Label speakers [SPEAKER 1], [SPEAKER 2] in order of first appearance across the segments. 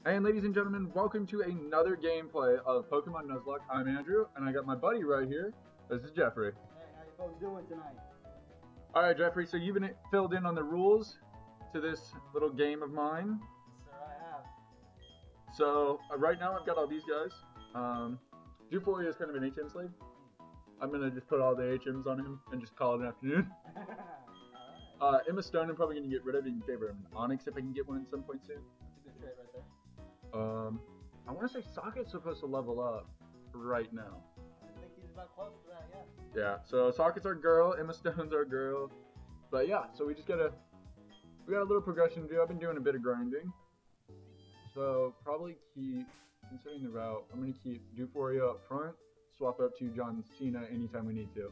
[SPEAKER 1] And ladies and gentlemen, welcome to another gameplay of Pokemon Nuzlocke. I'm Andrew, and I got my buddy right here. This is Jeffrey.
[SPEAKER 2] Hey, how you folks doing tonight?
[SPEAKER 1] Alright, Jeffrey, so you've been filled in on the rules to this little game of mine.
[SPEAKER 2] Yes, sir, I have.
[SPEAKER 1] So, right now I've got all these guys. Juforia is kind of an HM slave. I'm going to just put all the HMs on him and just call it an afternoon.
[SPEAKER 2] Alright.
[SPEAKER 1] Emma Stone I'm probably going to get rid of in favor of an Onyx if I can get one at some point soon.
[SPEAKER 2] That's a good trade right there.
[SPEAKER 1] I want to say Socket's supposed to level up right now.
[SPEAKER 2] I think he's about close to that, yeah.
[SPEAKER 1] Yeah, so Socket's our girl, Emma Stone's our girl. But yeah, so we got a little progression to do. I've been doing a bit of grinding. So probably keep, considering the route, I'm going to keep Juforia up front, swap up to John Cena anytime we need to.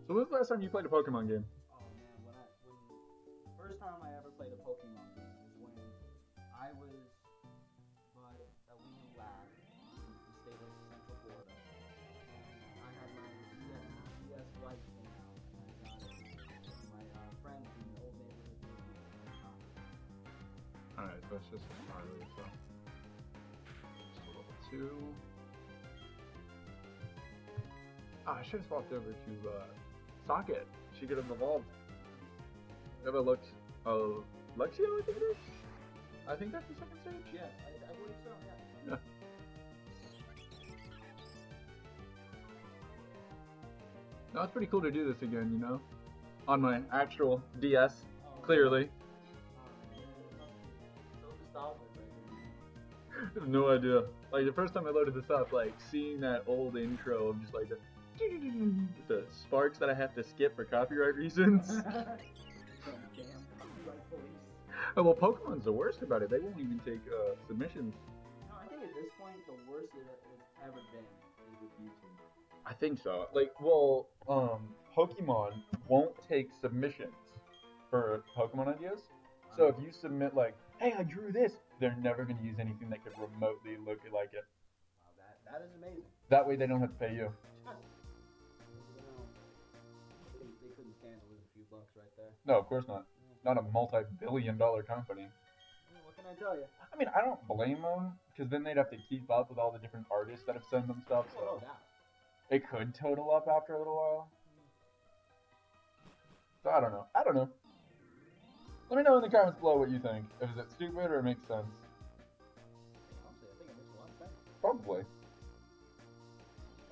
[SPEAKER 1] So when's the last time you played a Pokemon game?
[SPEAKER 2] Oh man, when the first time I ever played a Pokemon game was when I was but a wee lad in the state of Central Florida. I had my DS Lite came out, and I got it. My friends in the old neighborhood gave me at the time.
[SPEAKER 1] Alright, so it's just a Charlie, so. Just level 2. Ah, I should have swapped over to Socket. She could have evolved. Never looked. Oh, Luxio, I think it is? I think that's the second stage?
[SPEAKER 2] Yeah, I believe so, yeah.
[SPEAKER 1] Yeah. No, it's pretty cool to do this again, you know? On my actual DS, clearly.
[SPEAKER 2] So nostalgic right
[SPEAKER 1] I have no idea. Like, the first time I loaded this up, like, seeing that old intro of just like the sparks that I have to skip for copyright reasons. Oh, well, Pokemon's the worst about it. They won't even take submissions.
[SPEAKER 2] No, I think at this point, the worst it's ever been is with YouTube.
[SPEAKER 1] I think so. Like, well, Pokemon won't take submissions for Pokemon ideas. So if you submit like, hey, I drew this, they're never going to use anything that could remotely look like it.
[SPEAKER 2] Wow, that is amazing.
[SPEAKER 1] That way they don't have to pay you.
[SPEAKER 2] They couldn't stand to lose a few bucks right there.
[SPEAKER 1] No, of course not. Not a multi-billion-dollar company.
[SPEAKER 2] Yeah, what can I tell you?
[SPEAKER 1] I mean, I don't blame them, because then they'd have to keep up with all the different artists that have sent them stuff,
[SPEAKER 2] Oh,
[SPEAKER 1] so
[SPEAKER 2] no doubt.
[SPEAKER 1] it could total up after a little while. So I don't know. Let me know in the comments below what you think. Is it stupid or it makes sense?
[SPEAKER 2] Honestly, I think it makes a lot of sense.
[SPEAKER 1] Probably.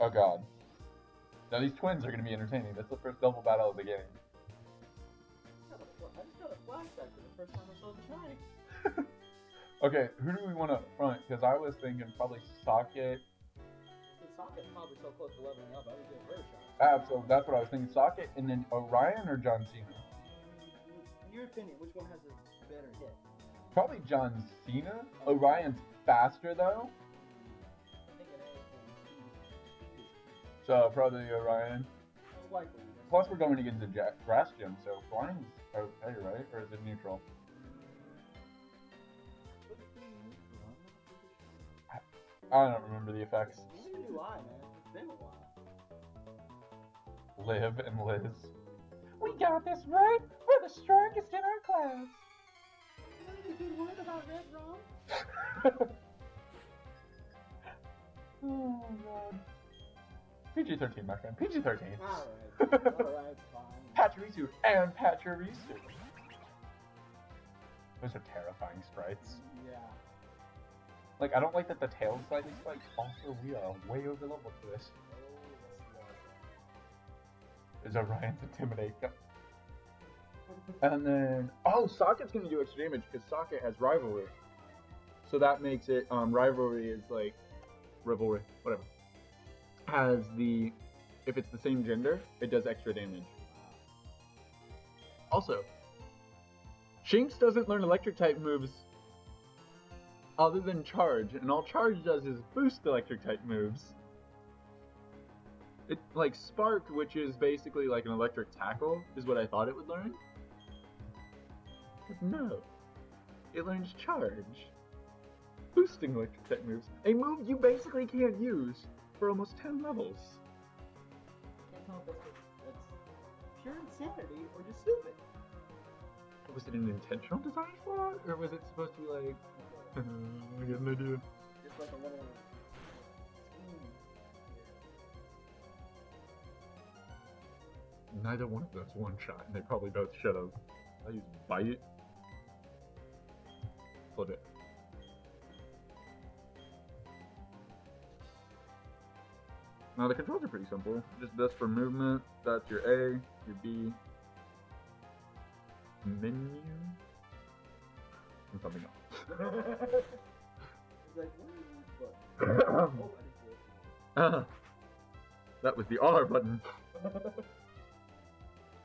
[SPEAKER 1] Oh god. Now these twins are going to be entertaining. That's the first double battle of the game.
[SPEAKER 2] I just got a flashback to the first time I saw the shiny.
[SPEAKER 1] Okay, who do we want up front? Because I was thinking probably Socket.
[SPEAKER 2] The Socket's probably so close to leveling up, I would give it a fair shot.
[SPEAKER 1] Absolutely, that's what I was thinking. Socket, and then Orion or John Cena?
[SPEAKER 2] In your opinion, which one has a better hit?
[SPEAKER 1] Probably John Cena. Orion's faster though.
[SPEAKER 2] I think it is.
[SPEAKER 1] So probably Orion.
[SPEAKER 2] Most likely.
[SPEAKER 1] Plus we're going against the grass gym, so Orion's okay, right? Or is it neutral? I don't remember the effects.
[SPEAKER 2] Neither do I, man. It's been a while.
[SPEAKER 1] Liv and Liz. We got this right. We're the strongest in our class.
[SPEAKER 2] You good word about Red Rom?
[SPEAKER 1] Oh god. PG-13, my friend. PG-13.
[SPEAKER 2] Alright, fine.
[SPEAKER 1] Pachirisu and Pachirisu. Those are terrifying sprites.
[SPEAKER 2] Yeah.
[SPEAKER 1] Like, I don't like that the tail's slightly spiked. Also, we are way over leveled for this. Is Orion's Intimidate. And then, oh, Socket's going to do extra damage because Socket has Rivalry. So that makes it, Rivalry is like, Rivalry, whatever. Has the, if it's the same gender, it does extra damage. Also, Shinx doesn't learn electric type moves other than Charge, and all Charge does is boost electric type moves. It, like Spark, which is basically like an electric tackle, is what I thought it would learn. But no, it learns Charge. Boosting electric type moves, a move you basically can't use for almost 10 levels.
[SPEAKER 2] Can't tell if that's pure insanity or just stupid.
[SPEAKER 1] Was it an intentional design flaw, or was it supposed to be like, I got an idea.
[SPEAKER 2] Just like a little.
[SPEAKER 1] Neither one of those one shot, and they probably both should have. I use bite. Flip it. Now the controls are pretty simple. Just this for movement. That's your A, your B, menu, and something else.
[SPEAKER 2] It's like, what is this button? Oh, I just lost.
[SPEAKER 1] That was the R button.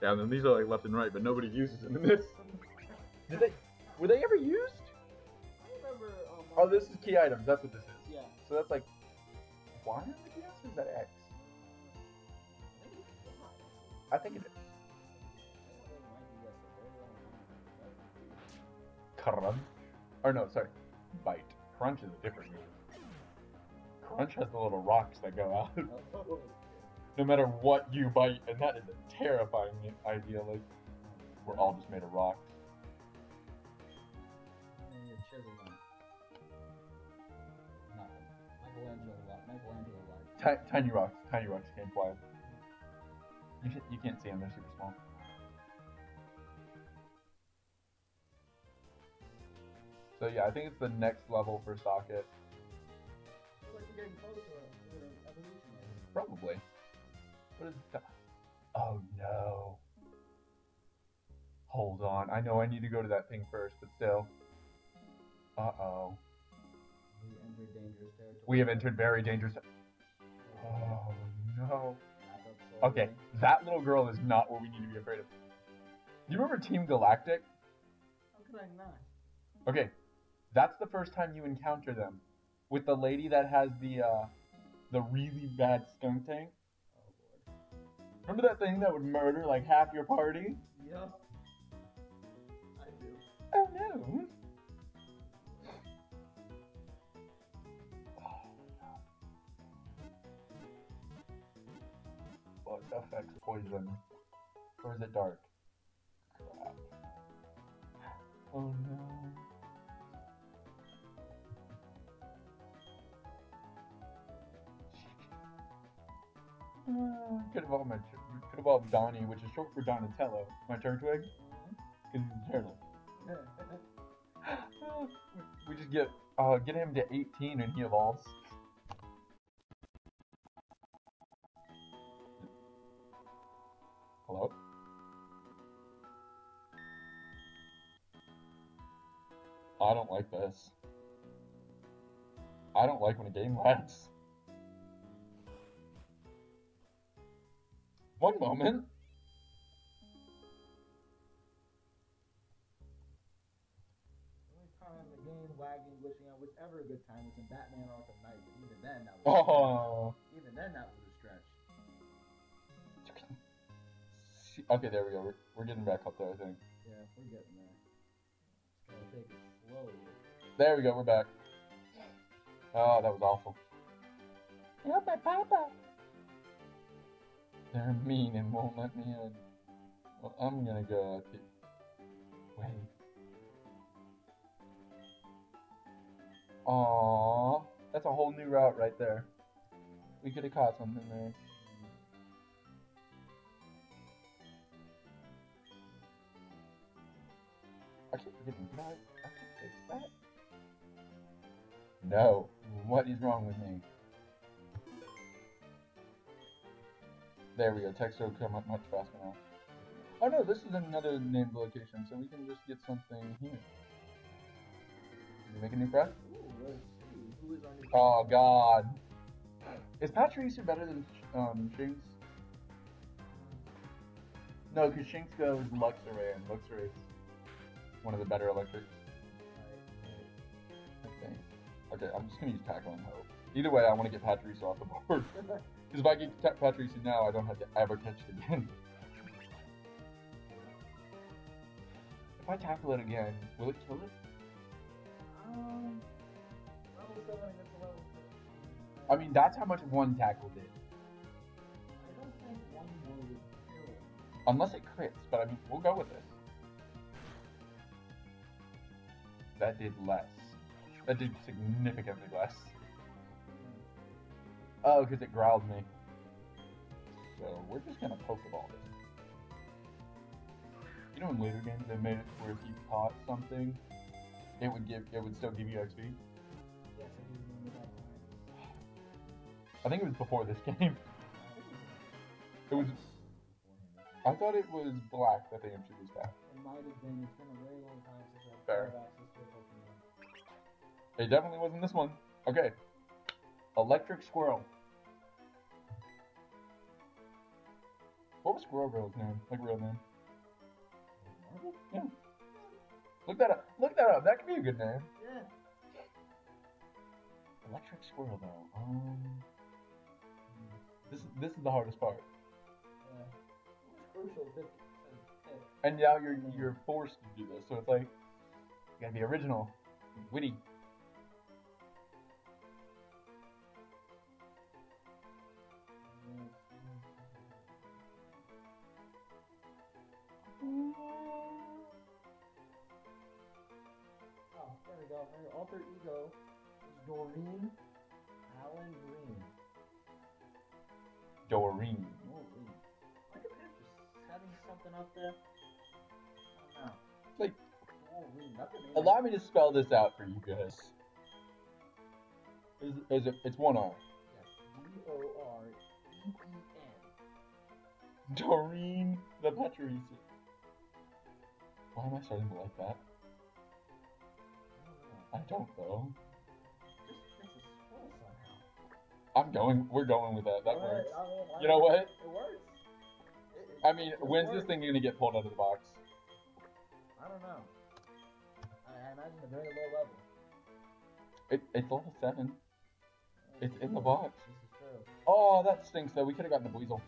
[SPEAKER 1] Yeah, and then these are like left and right, but nobody uses them in this. Were they ever used?
[SPEAKER 2] I remember.
[SPEAKER 1] Oh, this is key items. That's what this is.
[SPEAKER 2] Yeah.
[SPEAKER 1] So that's like Y on the DS, or is that X? I think it is. Crunch. Or no, sorry. Bite. Crunch is a different move. Crunch has the little rocks that go out. No matter what you bite, and that is a terrifying idea. Like, we're all just made of rocks.
[SPEAKER 2] And your chisel knife. Nothing. Michelangelo life.
[SPEAKER 1] Tiny rocks. Tiny rocks can't fly. You can't see them. They're super small. So yeah, I think it's the next level for Socket.
[SPEAKER 2] It's like you're getting close to an evolution.
[SPEAKER 1] Probably. What is that? Oh no. Hold on. I know I need to go to that thing first, but still. Uh-oh.
[SPEAKER 2] We entered dangerous territory.
[SPEAKER 1] We have entered very dangerous. Oh no. Okay, that little girl is not what we need to be afraid of. Do you remember Team Galactic?
[SPEAKER 2] How could I not?
[SPEAKER 1] Okay, that's the first time you encounter them. With the lady that has the really bad skunk tank.
[SPEAKER 2] Oh lord.
[SPEAKER 1] Remember that thing that would murder like half your party?
[SPEAKER 2] Yup. I do.
[SPEAKER 1] Oh no. What affects poison? Or is it dark? Crap. Oh no. Could have evolved Donnie, which is short for Donatello. My Turtwig? Because he's a turtle. We just get him to 18 and he evolves. Hello? I don't like this. I don't like when a game lags. One moment.
[SPEAKER 2] The only time the game lagging, glitching out was ever a good time was in Batman Arkham Knight. Even then, that was even then that was a stretch.
[SPEAKER 1] Okay, there we go. We're getting back up there, I think.
[SPEAKER 2] Yeah, we're getting there. Just gotta take it slowly.
[SPEAKER 1] There we go. We're back. Oh, that was awful. Help my papa. They're mean and won't let me in. Well, I'm gonna go. Wait. Aww, that's a whole new route right there. We could have caught something there. I keep forgetting. Can I can fix that? No. What is wrong with me? There we go. Text will come up much faster now. Oh no, this is another named location, so we can just get something here. Did you make a new friend?
[SPEAKER 2] Ooh, let's see. Who is our new
[SPEAKER 1] Oh god. Is Patricia better than Shinx? No, because Shinx goes Luxray, and Luxray is one of the better electrics. I think. Okay, I'm just gonna use Tackle and Hope. Either way, I want to get Patricia off the board. Because if I get Patricia now, I don't have to ever touch it again. If I tackle it again, will it kill it?
[SPEAKER 2] Level 7 against a level 6.
[SPEAKER 1] I mean, that's how much one tackle did.
[SPEAKER 2] I don't think one more would kill.
[SPEAKER 1] Unless it crits, but I mean, we'll go with this. that did less. That did significantly less. Oh, because it growled me. So we're just gonna Pokeball this. You know in later games they made it where if you caught something, it would still give you XP?
[SPEAKER 2] Yes, I do remember that part.
[SPEAKER 1] I think it was before this game. It was. I thought it was black that they introduced that.
[SPEAKER 2] It might have been. It's been a very long time since I've
[SPEAKER 1] Fair.
[SPEAKER 2] had access to a Pokemon.
[SPEAKER 1] It definitely wasn't this one. Okay. Electric Squirrel. What was Squirrel Girl's name? Like real name? Yeah. Look that up. Look that up. That could be a good name.
[SPEAKER 2] Yeah.
[SPEAKER 1] Electric Squirrel though. This is the hardest part.
[SPEAKER 2] Yeah. It was crucial to pick.
[SPEAKER 1] And now you're forced to do this, so it's like you gotta be original, witty.
[SPEAKER 2] Oh, there we go. Her alter ego is Doreen Allen Green.
[SPEAKER 1] Doreen.
[SPEAKER 2] Doreen. Look at him just setting something up there. I don't know.
[SPEAKER 1] Like,
[SPEAKER 2] Doreen. Nothing.
[SPEAKER 1] allow me to spell this out for you guys. It's one R.
[SPEAKER 2] Yes. D-O-R-E-E-N.
[SPEAKER 1] Doreen the Patricia. Why am I starting to like that? I don't know.
[SPEAKER 2] Just makes a swirl somehow.
[SPEAKER 1] We're going with that. That works.
[SPEAKER 2] I mean,
[SPEAKER 1] You know what?
[SPEAKER 2] It works.
[SPEAKER 1] I mean, when's this thing gonna get pulled out of the box?
[SPEAKER 2] I don't know. I imagine a very low level.
[SPEAKER 1] It's level 7. It's in the box.
[SPEAKER 2] This is true.
[SPEAKER 1] Oh, that stinks though. We could have gotten the Weasel.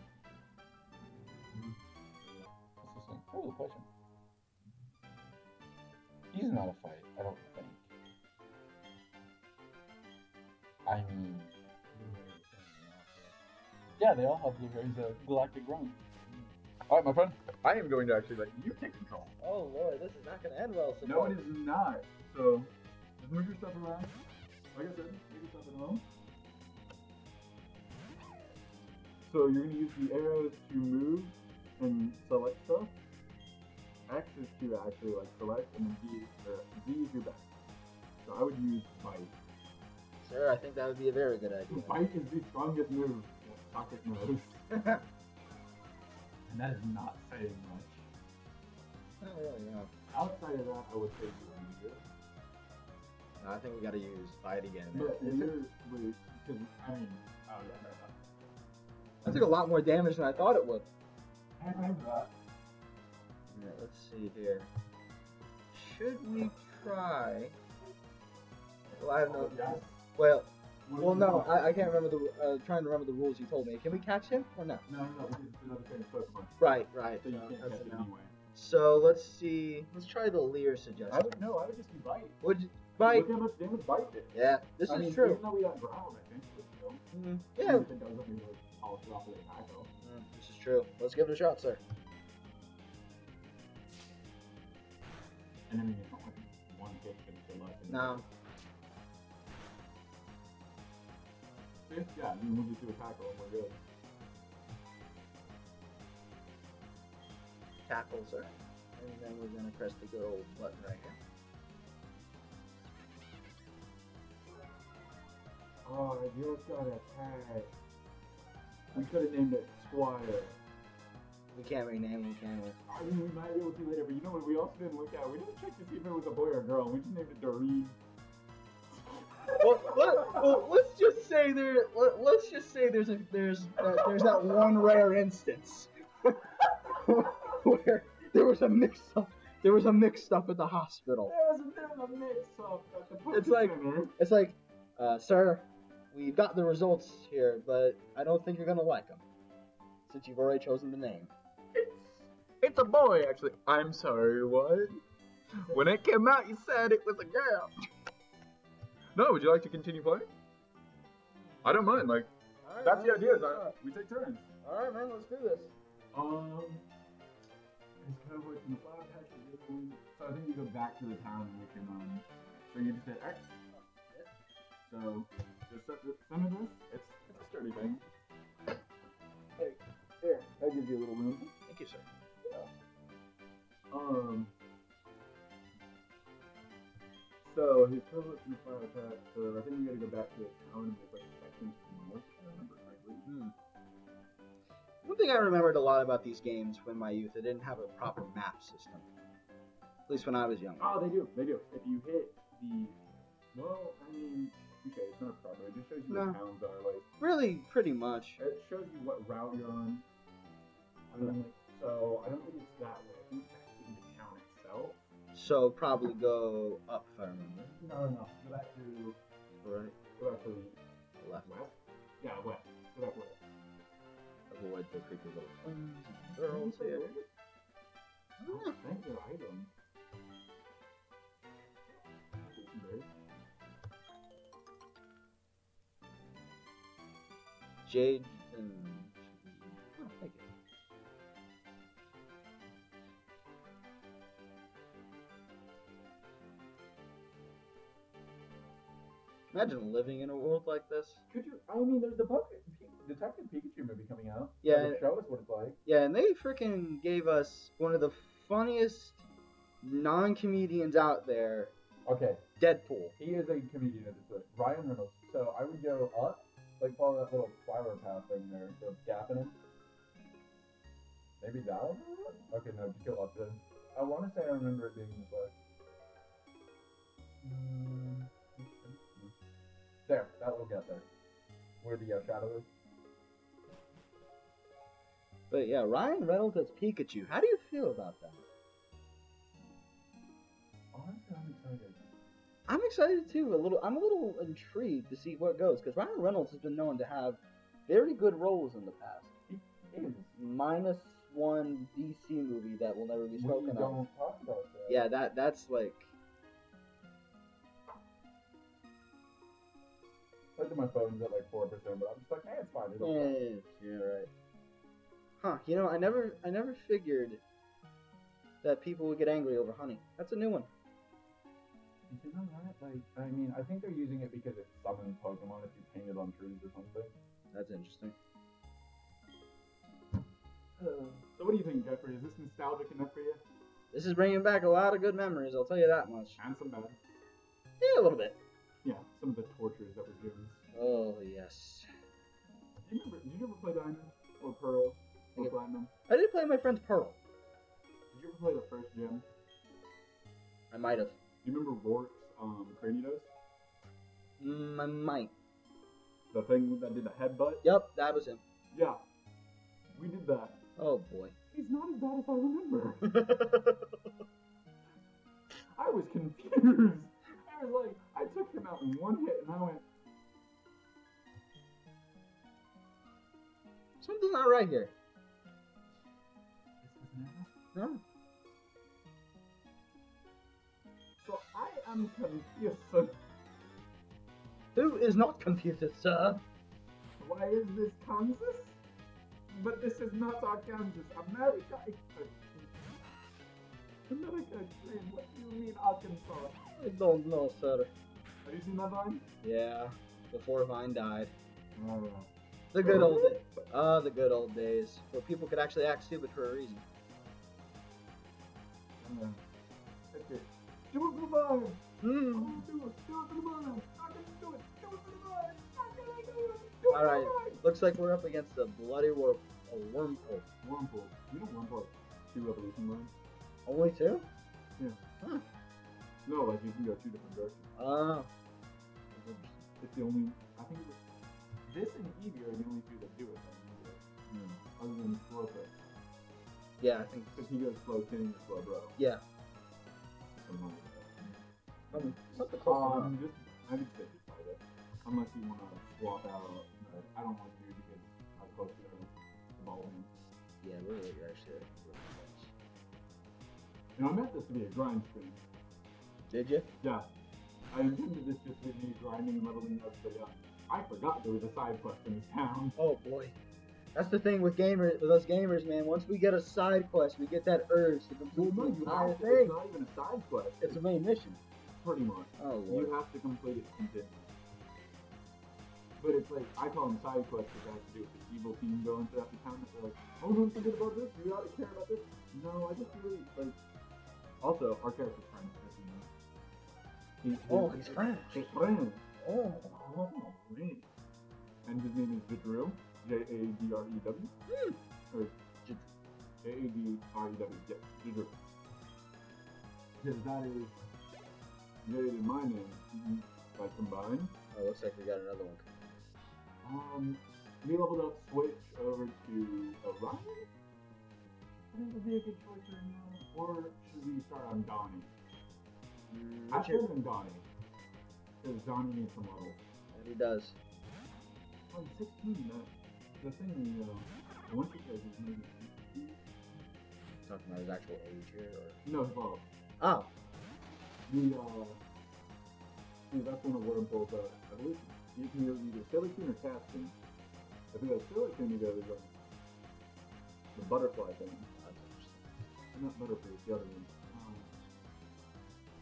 [SPEAKER 1] What's this thing? Oh, the question. He's not a fight, I don't think. I mean, yeah, they all have blue hair. He's a galactic grunt. Alright, my friend, I am going to actually let you take control.
[SPEAKER 2] Oh lord, this is not going to end well.
[SPEAKER 1] No, it is not. So, just move your stuff around. Like I said, move your stuff at home. So you're going to use the arrows to move and select stuff. X is to actually like select, and then Z is your back. So I would use bite.
[SPEAKER 2] Sir, I think that would be a very good idea.
[SPEAKER 1] Bite is the strongest move. Pocket knows. And that is not saying much.
[SPEAKER 2] Not really, no.
[SPEAKER 1] Outside of that, I would say Ranger.
[SPEAKER 2] No, I think we got to use bite again.
[SPEAKER 1] But because I mean, oh yeah, no.
[SPEAKER 2] That took a lot more damage than I thought it would.
[SPEAKER 1] I remember that.
[SPEAKER 2] Yeah, let's see here. Should we try? Well, I have no.
[SPEAKER 1] Yes.
[SPEAKER 2] Well, no, I can't remember the. Trying to remember the rules you told me. Can we catch him or no?
[SPEAKER 1] No, it's another kind of Pokemon.
[SPEAKER 2] Right.
[SPEAKER 1] So you
[SPEAKER 2] No,
[SPEAKER 1] can't
[SPEAKER 2] that's
[SPEAKER 1] catch it
[SPEAKER 2] a no.
[SPEAKER 1] anyway.
[SPEAKER 2] So let's see. Let's try the Leer suggestion.
[SPEAKER 1] I would just do bite.
[SPEAKER 2] Would you bite?
[SPEAKER 1] Look how much damage bite did.
[SPEAKER 2] Yeah, this
[SPEAKER 1] I
[SPEAKER 2] is
[SPEAKER 1] mean,
[SPEAKER 2] true.
[SPEAKER 1] Even though we got growled, I think, but still.
[SPEAKER 2] Yeah,
[SPEAKER 1] If it doesn't, we would polish it off with a tackle.
[SPEAKER 2] this is true. Let's give it a shot, sir.
[SPEAKER 1] And I mean, it's not like one hit can kill us.
[SPEAKER 2] No.
[SPEAKER 1] See? Yeah, you move it to a tackle and we're good.
[SPEAKER 2] Tackle, sir. And then we're gonna press the good old button right here.
[SPEAKER 1] Oh, I just got attacked. We could have named it Squire.
[SPEAKER 2] We can't rename him, can we?
[SPEAKER 1] I mean, we might be able to later, but you know what we also didn't look at? We didn't check to see if it was a boy or a girl. We just named it Doreen.
[SPEAKER 2] Well, let's just say there's that one rare instance where there was a mix up at the hospital.
[SPEAKER 1] There was a mix-up at the Pokemon Center.
[SPEAKER 2] It's like, sir, we've got the results here, but I don't think you're gonna like them since you've already chosen the name.
[SPEAKER 1] It's a boy, actually. I'm sorry, what? When it came out, you said it was a girl. No, would you like to continue playing? I don't mind, like,
[SPEAKER 2] Alright,
[SPEAKER 1] that's the
[SPEAKER 2] man,
[SPEAKER 1] idea,
[SPEAKER 2] let's
[SPEAKER 1] we take turns.
[SPEAKER 2] Alright, man, let's do this.
[SPEAKER 1] It's kind of like in the Flower Patch, So I think you go back to the town and we can, so you just hit X. So, just some of this, it's a sturdy thing. Hey, here, that gives you a little room.
[SPEAKER 2] Thank you, sir.
[SPEAKER 1] Yeah. So his pillows and fire attack, so I think we gotta go back to the town and make like sections north, if I remember correctly.
[SPEAKER 2] One thing I remembered a lot about these games when my youth, it didn't have a proper map system. At least when I was young.
[SPEAKER 1] Oh, they do. If you hit the, well, I mean, okay, it's not proper. It just shows you what towns are like.
[SPEAKER 2] Really, pretty much.
[SPEAKER 1] It shows you what route you're on. I mean, like, so I don't think it's that way. I think it's actually in the town itself.
[SPEAKER 2] So probably go up if I remember.
[SPEAKER 1] No. Go back to.
[SPEAKER 2] Right.
[SPEAKER 1] Go back to
[SPEAKER 2] Left.
[SPEAKER 1] west. Yeah, west. Go back west.
[SPEAKER 2] Avoid the creepy little twins and girls here.
[SPEAKER 1] I don't know. Thank your item.
[SPEAKER 2] Jade and... Oh, thank you. Imagine living in a world like this.
[SPEAKER 1] Could you? I mean, there's the Detective Pikachu movie coming out.
[SPEAKER 2] Yeah.
[SPEAKER 1] Show us what it's like.
[SPEAKER 2] Yeah, and they freaking gave us one of the funniest non-comedians out there.
[SPEAKER 1] Okay.
[SPEAKER 2] Deadpool.
[SPEAKER 1] He is a comedian at this point. Ryan Reynolds. So I would go up, like follow that little flower path thing there, the gap in him. Maybe that one? Okay, no, just go up then. I want to say I remember it being this way. There, that little gap there. Where the shadow is.
[SPEAKER 2] But yeah, Ryan Reynolds as Pikachu. How do you feel about that?
[SPEAKER 1] Honestly, I'm excited.
[SPEAKER 2] I'm excited too. I'm a little intrigued to see what goes, because Ryan Reynolds has been known to have very good roles in the past.
[SPEAKER 1] He is.
[SPEAKER 2] Minus one DC movie that will never be spoken
[SPEAKER 1] We
[SPEAKER 2] of.
[SPEAKER 1] don't talk about that.
[SPEAKER 2] Yeah, that's like.
[SPEAKER 1] I think my phone's at like 4%, but I'm just like, hey, it's fine. It'll fine.
[SPEAKER 2] Yeah, right. Huh? You know, I never figured that people would get angry over honey. That's a new one.
[SPEAKER 1] You know that? Like, I mean, I think they're using it because it summons Pokemon if you paint it on trees or something.
[SPEAKER 2] That's interesting.
[SPEAKER 1] So what do you think, Jeffrey? Is this nostalgic enough for you?
[SPEAKER 2] This is bringing back a lot of good memories, I'll tell you that much.
[SPEAKER 1] And some bad.
[SPEAKER 2] Yeah, a little bit.
[SPEAKER 1] Yeah, some of the tortures that were given.
[SPEAKER 2] Oh, yes.
[SPEAKER 1] Did you ever play Diamond? Or Pearl? Or Platinum?
[SPEAKER 2] I did play my friend's Pearl.
[SPEAKER 1] Did you ever play the first gym?
[SPEAKER 2] I might have.
[SPEAKER 1] Do you remember Rourke's Cranidos?
[SPEAKER 2] I might.
[SPEAKER 1] The thing that did the headbutt?
[SPEAKER 2] Yep, that was him.
[SPEAKER 1] Yeah. We did that.
[SPEAKER 2] Oh, boy.
[SPEAKER 1] He's not as bad as I remember. I was confused. I was like, I took him out in one hit and I went,
[SPEAKER 2] something's not right here.
[SPEAKER 1] this is never.
[SPEAKER 2] No.
[SPEAKER 1] So I am confused.
[SPEAKER 2] Who is not confused, sir?
[SPEAKER 1] Why is this Kansas? But this is not our Kansas. America is America is what do you mean Arkansas?
[SPEAKER 2] I don't know, sir.
[SPEAKER 1] Have you seen that Vine?
[SPEAKER 2] Yeah, before Vine died.
[SPEAKER 1] Oh.
[SPEAKER 2] The good old days. The good old days. Where people could actually act stupid for a reason.
[SPEAKER 1] Okay. Do it for the Vine!
[SPEAKER 2] Hmm.
[SPEAKER 1] Do it for the Vine! I'm gonna do it! Do it for the Vine! I'm gonna do it! Do it
[SPEAKER 2] Alright,
[SPEAKER 1] for the Vine!
[SPEAKER 2] looks like we're up against a bloody wormhole.
[SPEAKER 1] Wormhole. You know Wormhole has 2 evolution lines?
[SPEAKER 2] Only 2?
[SPEAKER 1] Yeah.
[SPEAKER 2] Huh.
[SPEAKER 1] No, like you can go 2 different directions.
[SPEAKER 2] Oh.
[SPEAKER 1] It's the only, I think it was, this and Eevee are the only 2 that do it. Other than Slowpoke.
[SPEAKER 2] Yeah, I think.
[SPEAKER 1] Because he goes slow king or slow bro.
[SPEAKER 2] Yeah.
[SPEAKER 1] Something
[SPEAKER 2] Something close enough.
[SPEAKER 1] just, I would say just try that. Unless you want to swap out, I don't like you because how close you are to the ball game.
[SPEAKER 2] Yeah, really, you're actually really close.
[SPEAKER 1] And I meant this to be a grind stream.
[SPEAKER 2] Did you?
[SPEAKER 1] Yeah. I intended this just to be me grinding and leveling up, but yeah. I forgot there was a side quest in this town.
[SPEAKER 2] Oh boy. That's the thing with gamers, with us gamers, man. Once we get a side quest, we get that urge to complete
[SPEAKER 1] Well, no,
[SPEAKER 2] the
[SPEAKER 1] you
[SPEAKER 2] entire
[SPEAKER 1] have to.
[SPEAKER 2] thing.
[SPEAKER 1] It's not even a side quest.
[SPEAKER 2] It's a main mission.
[SPEAKER 1] Pretty much.
[SPEAKER 2] Oh lord.
[SPEAKER 1] You have to complete it continually. But it's like, I call them side quests because it has to do with the evil team going throughout the town. They're like, oh, don't forget about this. You gotta care about this. No, I just really, like... Also, our character's French, as you know.
[SPEAKER 2] He's French.
[SPEAKER 1] He's French.
[SPEAKER 2] Oh.
[SPEAKER 1] Really? And his name is Jadrew. Jadrew. Or Jadrew. Yeah, Jadrew. Because that is Jade and my name, like combined.
[SPEAKER 2] Oh, looks like we got another one.
[SPEAKER 1] We leveled up Switch over to Orion? I think would be a good choice right now. Or should we start on Donnie? I should have been Donnie. Because Donnie needs some levels.
[SPEAKER 2] And he does.
[SPEAKER 1] Oh, 16, the thing, the one because is maybe 16.
[SPEAKER 2] Talking about his actual age here, or?
[SPEAKER 1] No, his level.
[SPEAKER 2] Oh.
[SPEAKER 1] See, that's one of Wormhole's evolution. You can use either Silicon or Casting. If you go Silicon, you go the butterfly thing.
[SPEAKER 2] That's interesting.
[SPEAKER 1] Not Butterfree, it's the other one.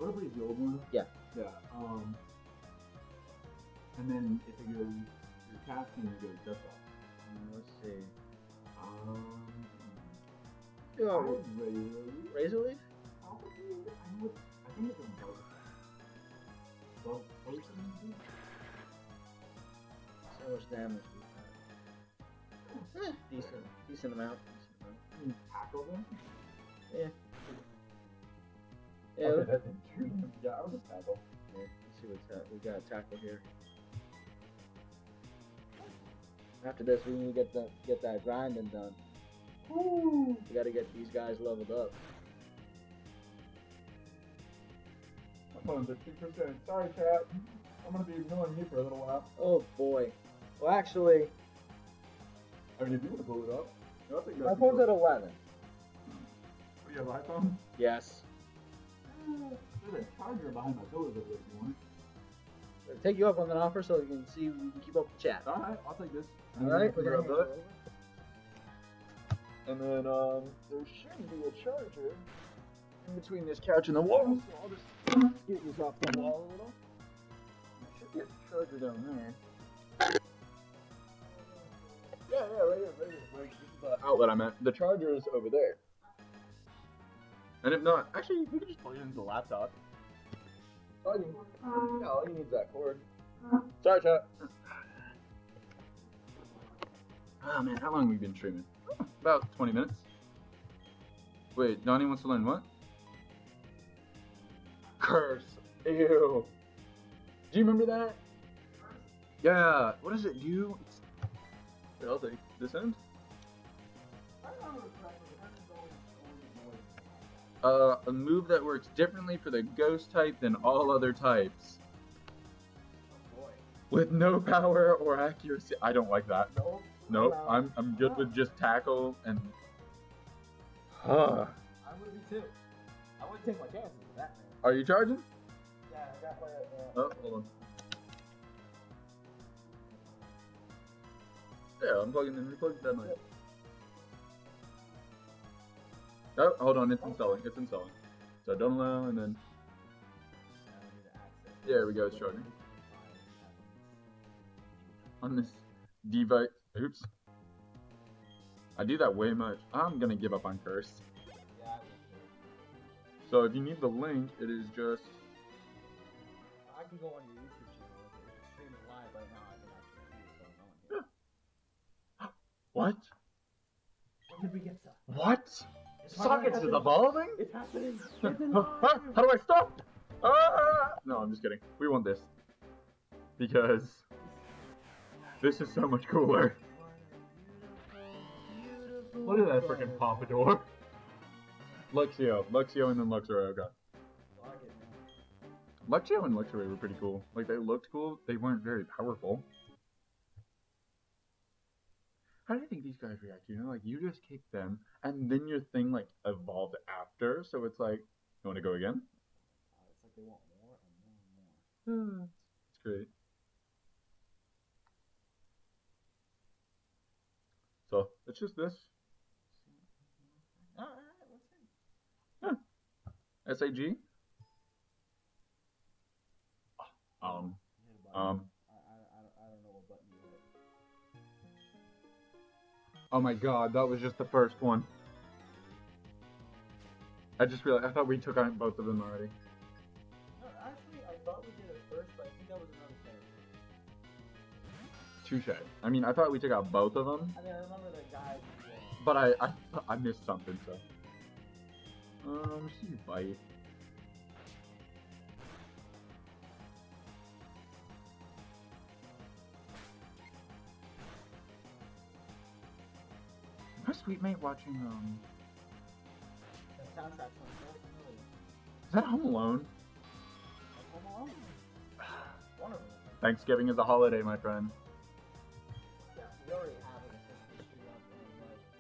[SPEAKER 1] Butterfree is the old one?
[SPEAKER 2] Yeah.
[SPEAKER 1] Yeah. And then if you go your Casting, you go Death Off.
[SPEAKER 2] Let's see.
[SPEAKER 1] Razor Leaf?
[SPEAKER 2] Razor Leaf?
[SPEAKER 1] I think it's a bug. Bug poison, maybe?
[SPEAKER 2] So much damage we've had. Decent amount.
[SPEAKER 1] You tackle them?
[SPEAKER 2] Yeah.
[SPEAKER 1] Yeah, okay, that's intriguing. Yeah, I'll just tackle.
[SPEAKER 2] Yeah, let's see what's that. We got a tackle here. After this, we need to get that grinding done.
[SPEAKER 1] Woo!
[SPEAKER 2] We gotta get these guys leveled up.
[SPEAKER 1] My phone's at 2%. Sorry, chat. I'm gonna be ignoring you for a little while.
[SPEAKER 2] Oh boy. Well, actually,
[SPEAKER 1] I mean, if you want to pull it up, I think
[SPEAKER 2] my phone's at 11.
[SPEAKER 1] Oh, you have an iPhone?
[SPEAKER 2] Yes.
[SPEAKER 1] There's a charger behind my pillows over there if you want it.
[SPEAKER 2] I'll take you up on that offer so you can see we can keep up with chat.
[SPEAKER 1] Alright, I'll take this.
[SPEAKER 2] Alright, we're gonna
[SPEAKER 1] grab that. And then, there should be a charger in between this couch and the wall, so I'll just get this off the wall a little. There should be a charger down there. Yeah, right here. Like, this is the outlet I'm at. The charger is over there. And if not, actually, we can just plug it into the laptop. Yeah, all he needs is that cord. Sorry, chat. Oh man, how long have we been streaming? About 20 minutes. Wait, Donnie wants to learn what? Curse. Ew. Do you remember that? Yeah. What does it do? Wait, I'll take this end. A move that works differently for the ghost type than all other types.
[SPEAKER 2] Oh boy.
[SPEAKER 1] With no power or accuracy. I don't like that. Nope.
[SPEAKER 2] No.
[SPEAKER 1] I'm good with just tackle and.
[SPEAKER 2] I would be too. I wouldn't take my chances with that, man.
[SPEAKER 1] Are you charging?
[SPEAKER 2] Yeah, I got my.
[SPEAKER 1] Oh, hold on. Yeah, I'm plugging in. Replug that mic. Oh, hold on. It's installing. It's installing. So don't allow, and then. Yeah, there we go. It's charging. On this device. Oops. I do that way much. I'm gonna give up on Curse.
[SPEAKER 2] Yeah, I would too.
[SPEAKER 1] So if you need the link, it is just.
[SPEAKER 2] I can go on your YouTube channel. If you're streaming live right now, I can actually see what's going on here.
[SPEAKER 1] What?
[SPEAKER 2] When did we get stuff?
[SPEAKER 1] What? Sockets is evolving?
[SPEAKER 2] It's happening.
[SPEAKER 1] How do I stop? Ah! No, I'm just kidding. We want this. Because this is so much cooler. Look at that freaking pompadour. Luxio, and then Luxray. Luxio and Luxray were pretty cool. Like, they looked cool, they weren't very powerful. How do you think these guys react? You know, like, you just kick them, and then your thing, like, evolved after, so it's like, you want to go again?
[SPEAKER 2] It's like they want more and more and more.
[SPEAKER 1] It's great. So, it's just this.
[SPEAKER 2] Alright, let's see.
[SPEAKER 1] SAG?
[SPEAKER 2] I don't know what button you hit.
[SPEAKER 1] Oh my god, that was just the first one. I just realized, I thought we took on both of them already.
[SPEAKER 2] No, actually, I thought we did it first, but I think that was another phase.
[SPEAKER 1] Touche. I mean, I thought we took out both of them,
[SPEAKER 2] I mean, I remember the guy.
[SPEAKER 1] but I missed something, so. See you bite. My sweet mate watching,
[SPEAKER 2] The soundtrack's on so familiar.
[SPEAKER 1] is that Home Alone?
[SPEAKER 2] Home Alone? One of them.
[SPEAKER 1] Thanksgiving is a holiday, my friend.
[SPEAKER 2] Yeah, we already have it. It's just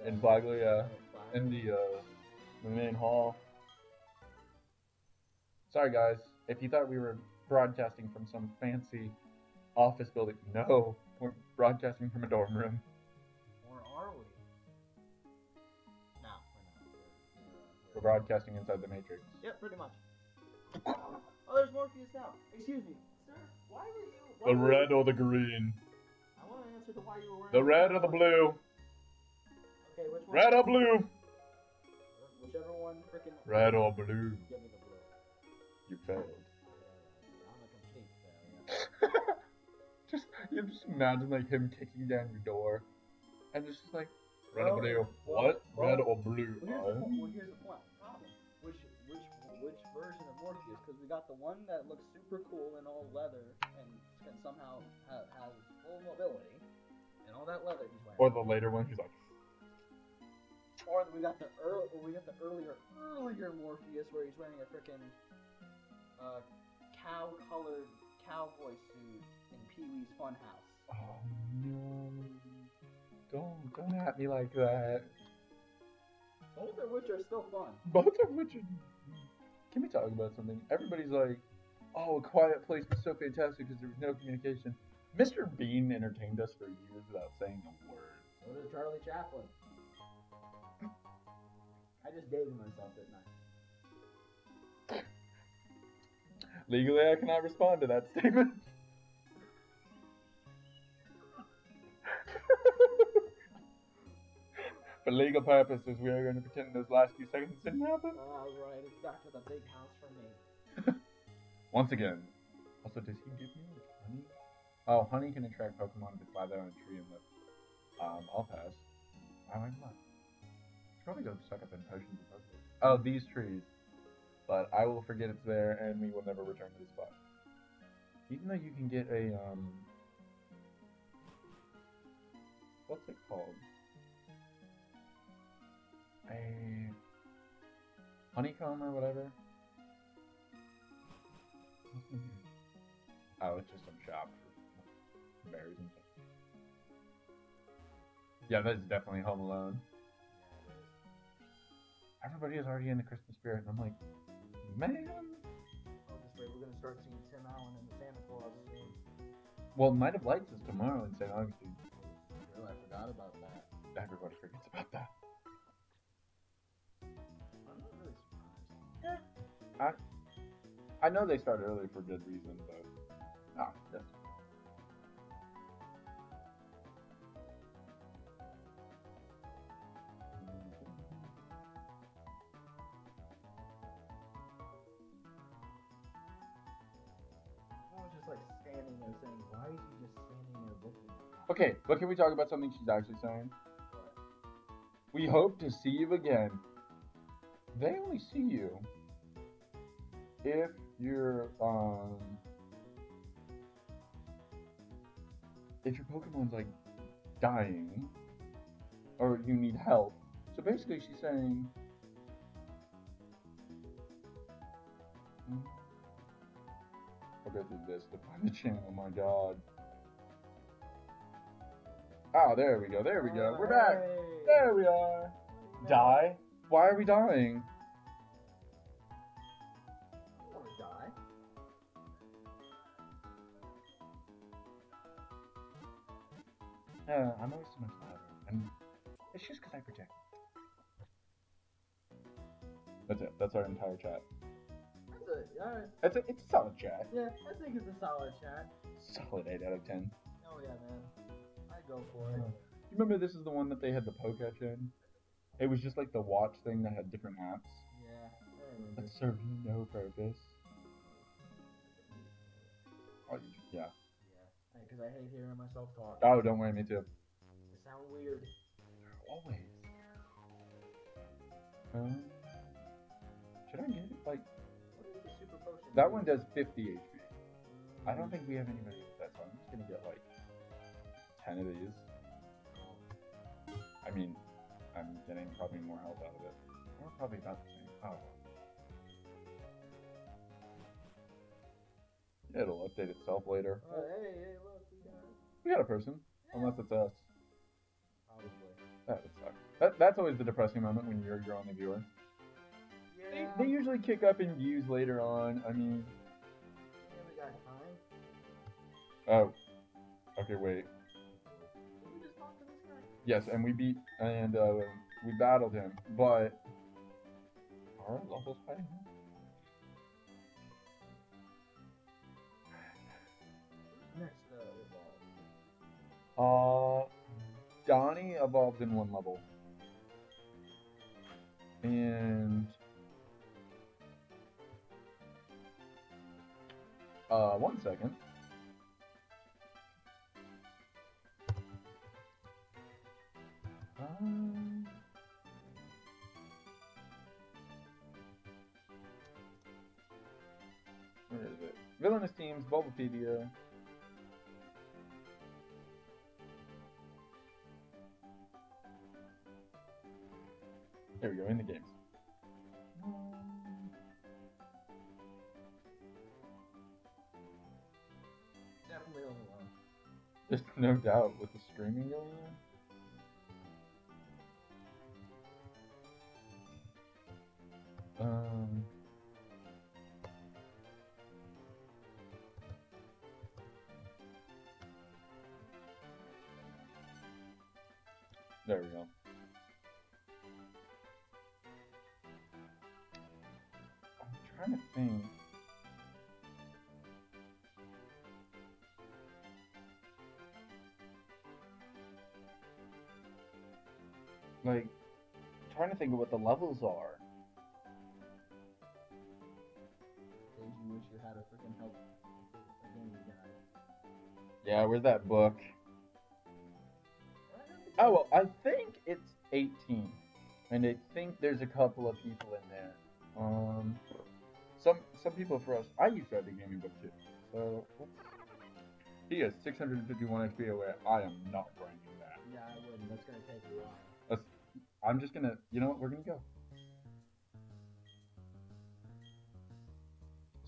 [SPEAKER 2] up
[SPEAKER 1] In Flagler, yeah. In the main hall. Sorry guys, if you thought we were broadcasting from some fancy office building, no, we're broadcasting from a dorm room.
[SPEAKER 2] Or are we? No,
[SPEAKER 1] We're broadcasting inside the Matrix.
[SPEAKER 2] Yeah, pretty much. Oh, there's Morpheus now. Excuse me, sir. Why were you?
[SPEAKER 1] The red or the green?
[SPEAKER 2] I want to answer to why you were wearing.
[SPEAKER 1] The red or the blue?
[SPEAKER 2] Okay, which one?
[SPEAKER 1] Red or blue?
[SPEAKER 2] Whichever one, freaking.
[SPEAKER 1] Red or blue?
[SPEAKER 2] Give me the blue.
[SPEAKER 1] You failed.
[SPEAKER 2] I'm a complete failure.
[SPEAKER 1] You just imagine like him kicking down your door, and it's just like red or blue.
[SPEAKER 2] Well,
[SPEAKER 1] What? Red or blue?
[SPEAKER 2] Well, here's the point. Problem. Which version of Morpheus? Because we got the one that looks super cool in all leather and can somehow has full mobility and all that leather he's wearing.
[SPEAKER 1] Or the later one, he's like.
[SPEAKER 2] Or we got the earlier Morpheus where he's wearing a freaking cow-colored cowboy suit in Pee-wee's Funhouse.
[SPEAKER 1] Oh no! Don't at me like that.
[SPEAKER 2] Both of which are still fun.
[SPEAKER 1] Both of which are... Can we talk about something? Everybody's like, oh, A Quiet Place was so fantastic because there was no communication. Mr. Bean entertained us for years without saying a word.
[SPEAKER 2] So did Charlie Chaplin. I just dated myself, didn't I?
[SPEAKER 1] Legally, I cannot respond to that statement. For legal purposes, we are going to pretend those last few seconds didn't happen.
[SPEAKER 2] Alright, it's back to the big house for me.
[SPEAKER 1] Once again. Also, does he give me like honey? Oh, honey can attract Pokemon if it's live out on a tree and live. I'll pass. I like that. Should probably go suck up in potions and Pokeballs. Oh, these trees. But I will forget it's there and we will never return to this spot. Even though you can get a, what's it called? A honeycomb or whatever? Oh, it's just some shop for berries and stuff. Yeah, that is definitely Home Alone. Everybody is already in the Christmas spirit, and I'm like, man.
[SPEAKER 2] Oh, just wait, we're gonna start seeing Tim Allen and the Santa Claus soon.
[SPEAKER 1] Well, Night of Lights is tomorrow in St. Augustine.
[SPEAKER 2] Really, I forgot about that.
[SPEAKER 1] Everybody forgets about that.
[SPEAKER 2] I'm not really surprised.
[SPEAKER 1] I know they start early for good reason, but yes.
[SPEAKER 2] I was just like standing there saying, why is he just standing there looking at me?
[SPEAKER 1] Okay, but can we talk about something she's actually saying?
[SPEAKER 2] What?
[SPEAKER 1] We hope to see you again. They only see you if you're if your Pokemon's like dying or you need help. So basically she's saying I'll go through this to find the channel, oh my god. Oh, there we go, we're back!
[SPEAKER 2] Hey.
[SPEAKER 1] There we are! Die? Why are we dying?
[SPEAKER 2] I don't want to die.
[SPEAKER 1] I'm always so much louder. And is It's just because I protect. That's it. That's our entire chat.
[SPEAKER 2] That's
[SPEAKER 1] It's a solid chat.
[SPEAKER 2] yeah, I think it's a solid chat.
[SPEAKER 1] Solid 8 out of 10.
[SPEAKER 2] Oh yeah, man. I'd go for it.
[SPEAKER 1] You remember this is the one that they had the Poketch in? It was just like the watch thing that had different apps.
[SPEAKER 2] Yeah, I remember.
[SPEAKER 1] That served no purpose. Oh, yeah.
[SPEAKER 2] Yeah, because I hate hearing myself talk.
[SPEAKER 1] Oh, don't worry, me too.
[SPEAKER 2] It sounds weird.
[SPEAKER 1] Always. Should I get it? Like,
[SPEAKER 2] What is the super potion?
[SPEAKER 1] that one does 50 HP. I don't think we have anybody with that, so I'm just gonna get like 10 of these. I mean, I'm getting probably more health out of it. We're probably about the same. Oh. It'll update itself later.
[SPEAKER 2] Oh, hey, look,
[SPEAKER 1] We got a person.
[SPEAKER 2] Yeah.
[SPEAKER 1] Unless it's us.
[SPEAKER 2] Probably.
[SPEAKER 1] That would suck. That's always the depressing moment when you're your only viewer.
[SPEAKER 2] Yeah.
[SPEAKER 1] They usually kick up in views later on. I mean...
[SPEAKER 2] Yeah, we got time.
[SPEAKER 1] Oh. Okay, wait.
[SPEAKER 2] Did we just talk to this guy?
[SPEAKER 1] Yes, and we beat... And, we battled him. But... Are levels fighting him?
[SPEAKER 2] Next, evolve.
[SPEAKER 1] Donnie evolved in 1 level. And... 1 second. Where is it? Villainous Teams, Bulbapedia. There we go, in the games.
[SPEAKER 2] Definitely overwhelmed.
[SPEAKER 1] There's no doubt with the streaming going on. There we go. I'm trying to think. Like, I'm trying to think of what the levels are.
[SPEAKER 2] Days you wish you had a freaking help again, guy.
[SPEAKER 1] Yeah, where's that book? Oh, well, I think it's 18. And I think there's a couple of people in there. Some people for us. I used to have the gaming book too. So, he has 651 XP away. I am not grinding that.
[SPEAKER 2] Yeah, I wouldn't. That's gonna take a while.
[SPEAKER 1] I'm just gonna, you know what, we're gonna go.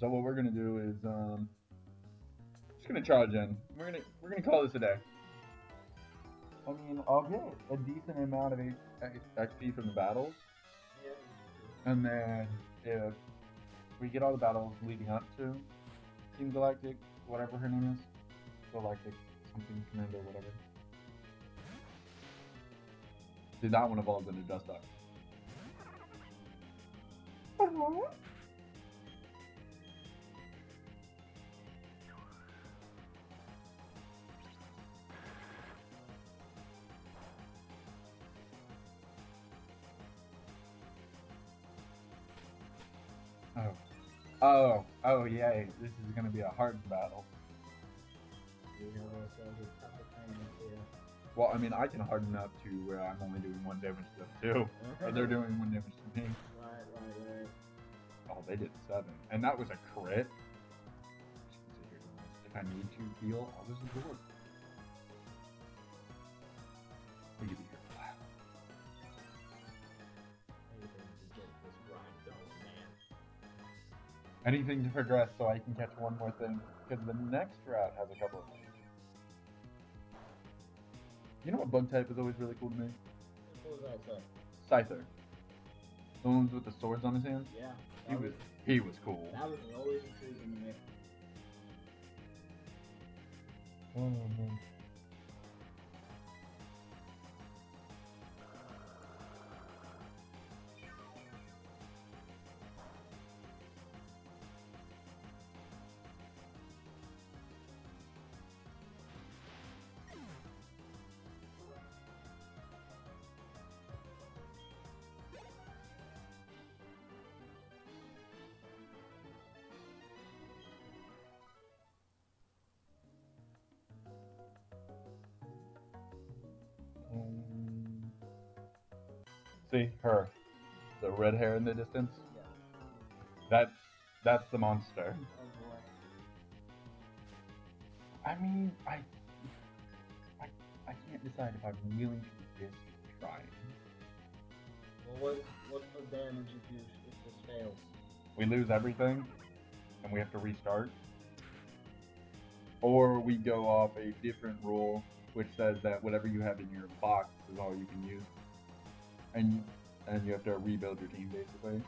[SPEAKER 1] So what we're gonna do is, just gonna charge in. We're gonna call this a day. I mean, I'll get a decent amount of XP from the battles.
[SPEAKER 2] Yeah.
[SPEAKER 1] And then if we get all the battles leading up to Team Galactic, whatever her name is, Galactic something Commander, whatever. Dude, that one evolved into Dust Dog. Oh, yay. This is gonna be a hard battle.
[SPEAKER 2] We have ourselves a tough opponent here.
[SPEAKER 1] Well, I mean, I can harden up to where I'm only doing 1 damage to them too. Or they're doing 1 damage to me.
[SPEAKER 2] Right.
[SPEAKER 1] Oh, they did 7. And that was a crit. If I need to heal, I'll just do it. Will you be here? Anything to progress so I can catch one more thing. Because the next route has a couple of things. You know what bug type is always really cool to me?
[SPEAKER 2] What was that?
[SPEAKER 1] Scyther. The ones with the swords on his hands?
[SPEAKER 2] Yeah.
[SPEAKER 1] He was cool.
[SPEAKER 2] That was always intriguing to me.
[SPEAKER 1] Oh, man. See her, the red hair in the distance.
[SPEAKER 2] Yeah.
[SPEAKER 1] That's the monster.
[SPEAKER 2] Oh boy.
[SPEAKER 1] I mean, I can't decide if I'm willing to risk trying.
[SPEAKER 2] Well, what's the damage if this fails?
[SPEAKER 1] We lose everything, and we have to restart. Or we go off a different rule, which says that whatever you have in your box is all you can use, and you have to rebuild your team basically.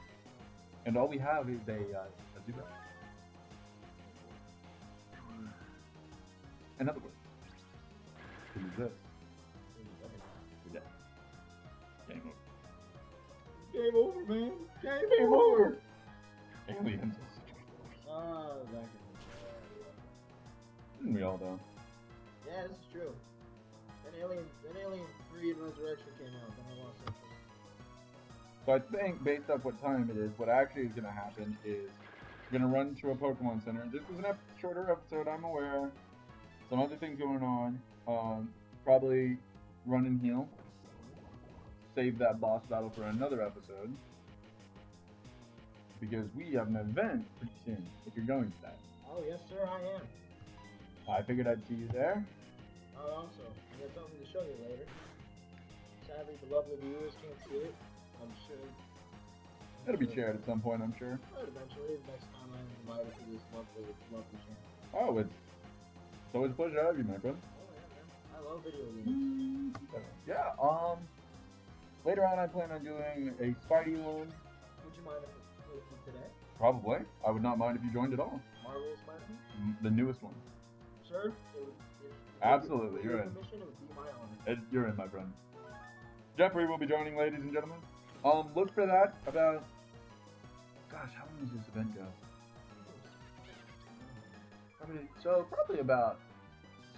[SPEAKER 1] And all we have is a Zubat. Another one. Who's this? Yeah. Game over.
[SPEAKER 2] Game over, man.
[SPEAKER 1] Game over. Aliens.
[SPEAKER 2] Back
[SPEAKER 1] Didn't we all though?
[SPEAKER 2] Yeah, this is true. Then Alien 3 and Resurrection came out, then I lost interest.
[SPEAKER 1] So I think, based off what time it is, what actually is going to happen is we're going to run to a Pokemon Center. This is a shorter episode, I'm aware. Some other things going on. Probably run and heal. Save that boss battle for another episode. Because we have an event pretty soon, if you're going to that.
[SPEAKER 2] Oh, yes, sir, I am.
[SPEAKER 1] I figured I'd see you there.
[SPEAKER 2] Oh, also, I got something to show you later. Sadly, the lovely viewers can't see it. I'm sure.
[SPEAKER 1] It'll be shared at some point, I'm sure.
[SPEAKER 2] But eventually, next time I'm invited to this lovely channel.
[SPEAKER 1] Oh, it's always a pleasure to have you, my friend.
[SPEAKER 2] Oh, yeah, man. I love video games.
[SPEAKER 1] Yeah, later on I plan on doing a Spidey one.
[SPEAKER 2] Would you mind if it was today?
[SPEAKER 1] Probably. I would not mind if you joined at all.
[SPEAKER 2] Marvel Spider-Man?
[SPEAKER 1] The newest one.
[SPEAKER 2] Sure.
[SPEAKER 1] Absolutely, you're in.
[SPEAKER 2] Permission, it would be my honor.
[SPEAKER 1] You're in, my friend. Jeffrey will be joining, ladies and gentlemen. Look for that about... Gosh, how long does this event go? Probably about...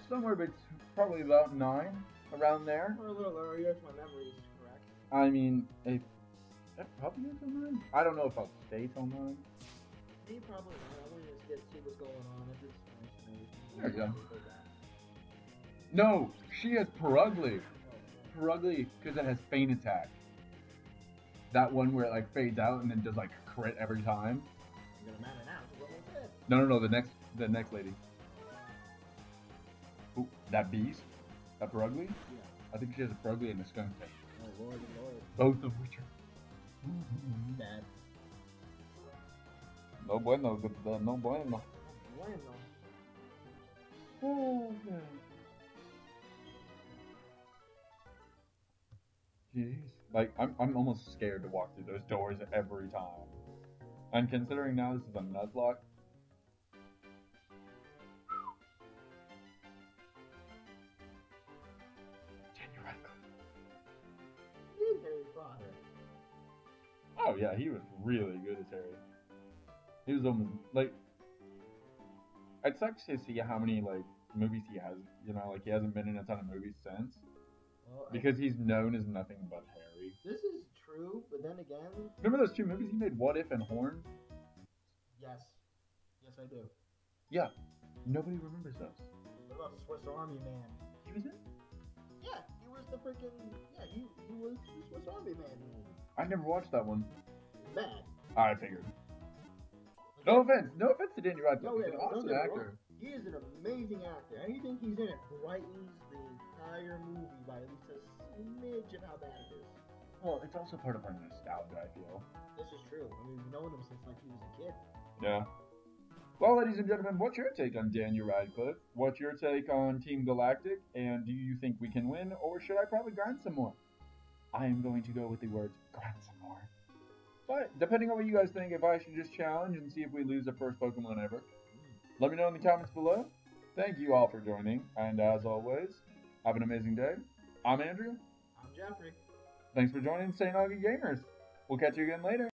[SPEAKER 1] Somewhere between... Probably about 9. Around there.
[SPEAKER 2] Or a little earlier if my memory is correct.
[SPEAKER 1] I mean, that probably is till 9. I don't know if I'll stay till 9.
[SPEAKER 2] Me, probably not. I want to just see what's going on. If it's nice and everything.
[SPEAKER 1] There you go. No, she has Perugly. Perugly, because it has Feint Attack. That one where it like fades out and then does like crit every time.
[SPEAKER 2] You're gonna man it out. What was it?
[SPEAKER 1] No, the next lady. Ooh, that beast? That Perugly?
[SPEAKER 2] Yeah.
[SPEAKER 1] I think she has a Perugly and a Skunk Tank.
[SPEAKER 2] Oh lord, lord.
[SPEAKER 1] Both of which are...
[SPEAKER 2] Bad.
[SPEAKER 1] No bueno, no bueno.
[SPEAKER 2] Bueno.
[SPEAKER 1] Oh, man. Jeez. Like, I'm almost scared to walk through those doors every time. And considering now this is a Nuzlocke.
[SPEAKER 2] He's Harry Potter.
[SPEAKER 1] Oh yeah, he was really good as Harry. He was almost, like... It sucks to see how many, like, movies he has. You know, like, he hasn't been in a ton of movies since.
[SPEAKER 2] Well,
[SPEAKER 1] Because he's known as nothing but Harry.
[SPEAKER 2] this is true, but then again,
[SPEAKER 1] Remember those 2 movies he made, What If and Horn?
[SPEAKER 2] yes. Yes, I do.
[SPEAKER 1] Yeah. Nobody remembers those.
[SPEAKER 2] What about Swiss Army Man?
[SPEAKER 1] He was in?
[SPEAKER 2] Yeah, he was the freaking. Yeah, he was the Swiss Army Man movie.
[SPEAKER 1] I never watched that one.
[SPEAKER 2] Bad.
[SPEAKER 1] I figured. No offense to Danny Radcliffe.
[SPEAKER 2] No,
[SPEAKER 1] He's an
[SPEAKER 2] don't
[SPEAKER 1] awesome
[SPEAKER 2] get me
[SPEAKER 1] actor.
[SPEAKER 2] wrong. He is an amazing actor. Anything he's in it brightens the entire movie by at least a smidge of how bad it is.
[SPEAKER 1] Well, it's also part of our nostalgia, I feel.
[SPEAKER 2] This is true. I mean, we've known him since like he was a kid.
[SPEAKER 1] Yeah. Well, ladies and gentlemen, what's your take on Daniel Radcliffe? What's your take on Team Galactic? And do you think we can win, or should I probably grind some more? I am going to go with the words, grind some more. But, depending on what you guys think, if I should just challenge and see if we lose the first Pokemon ever, let me know in the comments below. Thank you all for joining, and as always, have an amazing day. I'm Andrew.
[SPEAKER 2] I'm Jeffrey.
[SPEAKER 1] Thanks for joining StAuggie Gamers. We'll catch you again later.